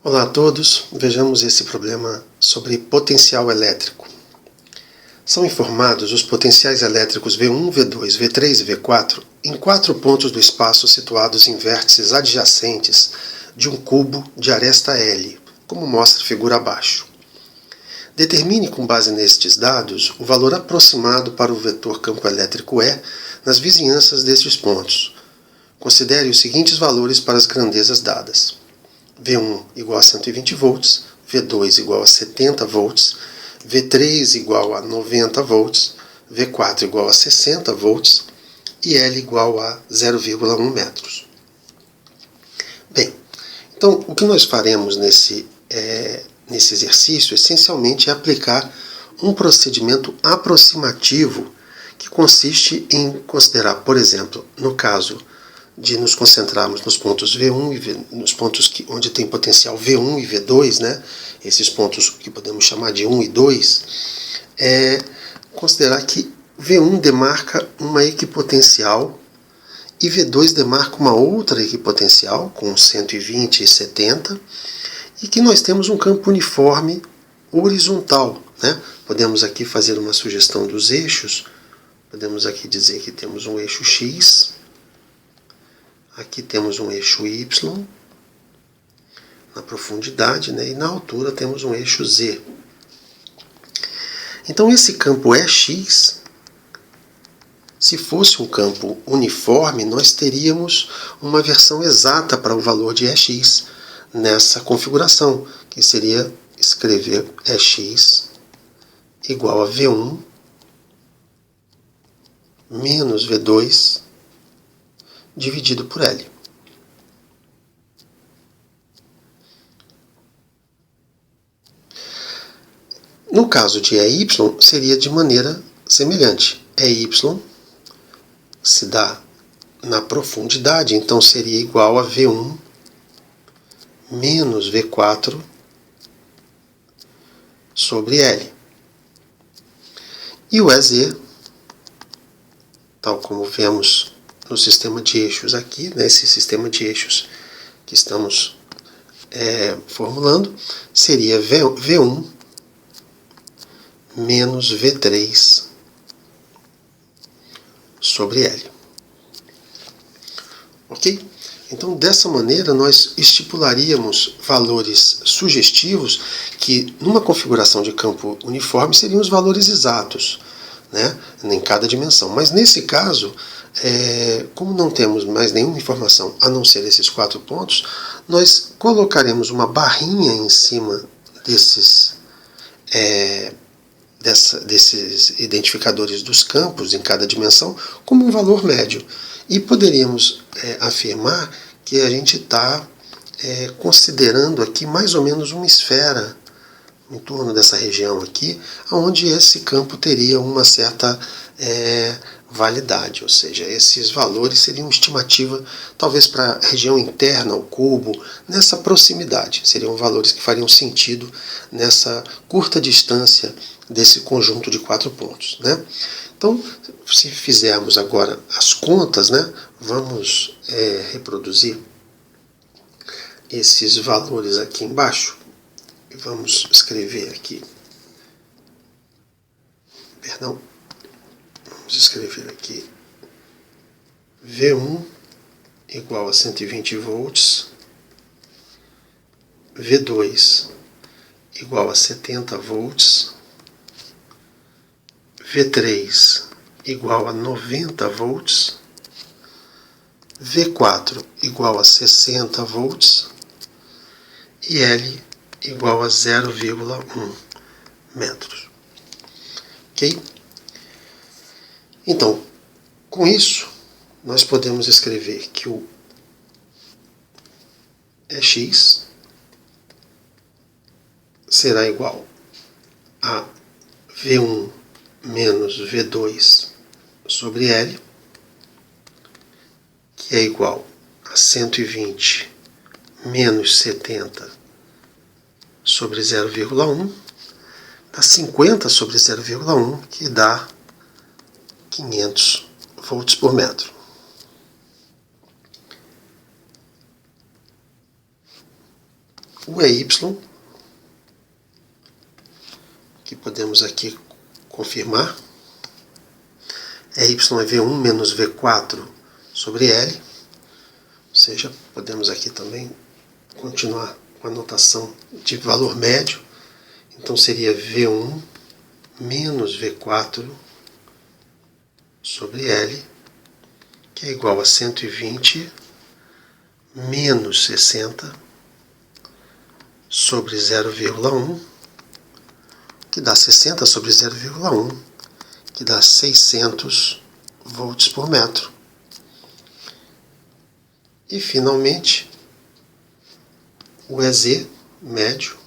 Olá a todos, vejamos esse problema sobre potencial elétrico. São informados os potenciais elétricos V1, V2, V3 e V4 em 4 pontos do espaço situados em vértices adjacentes de um cubo de aresta L, como mostra a figura abaixo. Determine com base nestes dados o valor aproximado para o vetor campo elétrico E nas vizinhanças destes pontos. Considere os seguintes valores para as grandezas dadas. V1 igual a 120 volts, V2 igual a 70 volts, V3 igual a 90 volts, V4 igual a 60 volts e L igual a 0,1 metros. Bem, então o que nós faremos nesse exercício essencialmente é aplicar um procedimento aproximativo que consiste em considerar, por exemplo, no caso de nos concentrarmos nos pontos V1 e nos pontos onde tem potencial V1 e V2, né? Esses pontos que podemos chamar de 1 e 2, considerar que V1 demarca uma equipotencial e V2 demarca uma outra equipotencial com 120 e 70 e que nós temos um campo uniforme horizontal, né? Podemos aqui fazer uma sugestão dos eixos, podemos aqui dizer que temos um eixo X, aqui temos um eixo Y, na profundidade, né? E na altura temos um eixo Z. Então esse campo EX, se fosse um campo uniforme, nós teríamos uma versão exata para o valor de EX nessa configuração, que seria escrever EX igual a V1 menos V2 dividido por L. No caso de EY, seria de maneira semelhante. EY se dá na profundidade, então seria igual a V1 menos V4 sobre L. E o EZ, tal como vemos no sistema de eixos aqui, nesse sistema de eixos que estamos formulando, seria V1 menos V3 sobre L. Ok? Então, dessa maneira, nós estipularíamos valores sugestivos que, numa configuração de campo uniforme, seriam os valores exatos, né, em cada dimensão. Mas, nesse caso, como não temos mais nenhuma informação a não ser esses 4 pontos, nós colocaremos uma barrinha em cima desses identificadores dos campos em cada dimensão como um valor médio. E poderíamos afirmar que a gente está considerando aqui mais ou menos uma esfera em torno dessa região aqui, onde esse campo teria uma certa validade, ou seja, esses valores seriam estimativa talvez para a região interna ao cubo, nessa proximidade, seriam valores que fariam sentido nessa curta distância desse conjunto de 4 pontos, né? Então, se fizermos agora as contas, né, vamos reproduzir esses valores aqui embaixo e vamos escrever aqui, vamos escrever aqui V1 igual a 120 volts, V2 igual a 70 volts, V3 igual a 90 volts, V4 igual a 60 volts e L igual a 0,1 metros. Ok? Então, com isso, nós podemos escrever que o EX será igual a V1 menos V2 sobre L, que é igual a 120 menos 70 sobre 0,1, dá 50 sobre 0,1, que dá 500 volts por metro. o EY, que podemos aqui confirmar. EY é V1 menos V4 sobre L, ou seja, podemos aqui também continuar com a notação de valor médio, então seria V1 menos V4 sobre L, que é igual a 120 menos 60 sobre 0,1, que dá 60 sobre 0,1, que dá 600 volts por metro. E, finalmente, o EZ médio,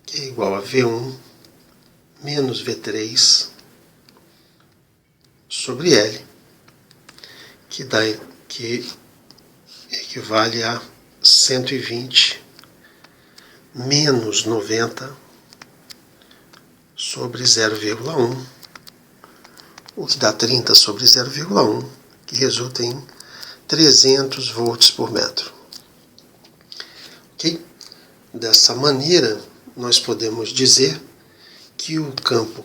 que é igual a V1 menos V3 sobre L, que equivale a 120 menos 90 sobre 0,1, o que dá 30 sobre 0,1, que resulta em 300 volts por metro. Ok? Dessa maneira, nós podemos dizer que o campo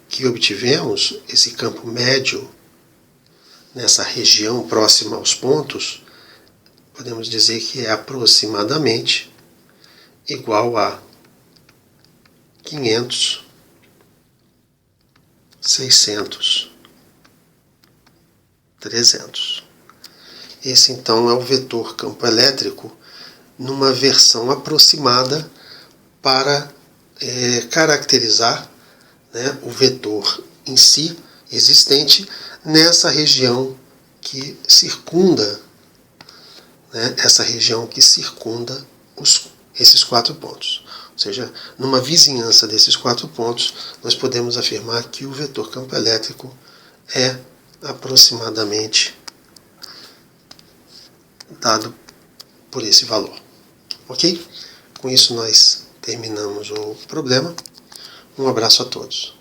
que obtivemos, esse campo médio, nessa região próxima aos pontos, podemos dizer que é aproximadamente igual a 500, 600, 300. Esse então é o vetor campo elétrico numa versão aproximada para caracterizar, né, o vetor em si existente nessa região que circunda, né, essa região que circunda esses 4 pontos. Ou seja, numa vizinhança desses 4 pontos, nós podemos afirmar que o vetor campo elétrico é aproximadamente dado por esse valor. Ok? Com isso nós terminamos o problema. Um abraço a todos.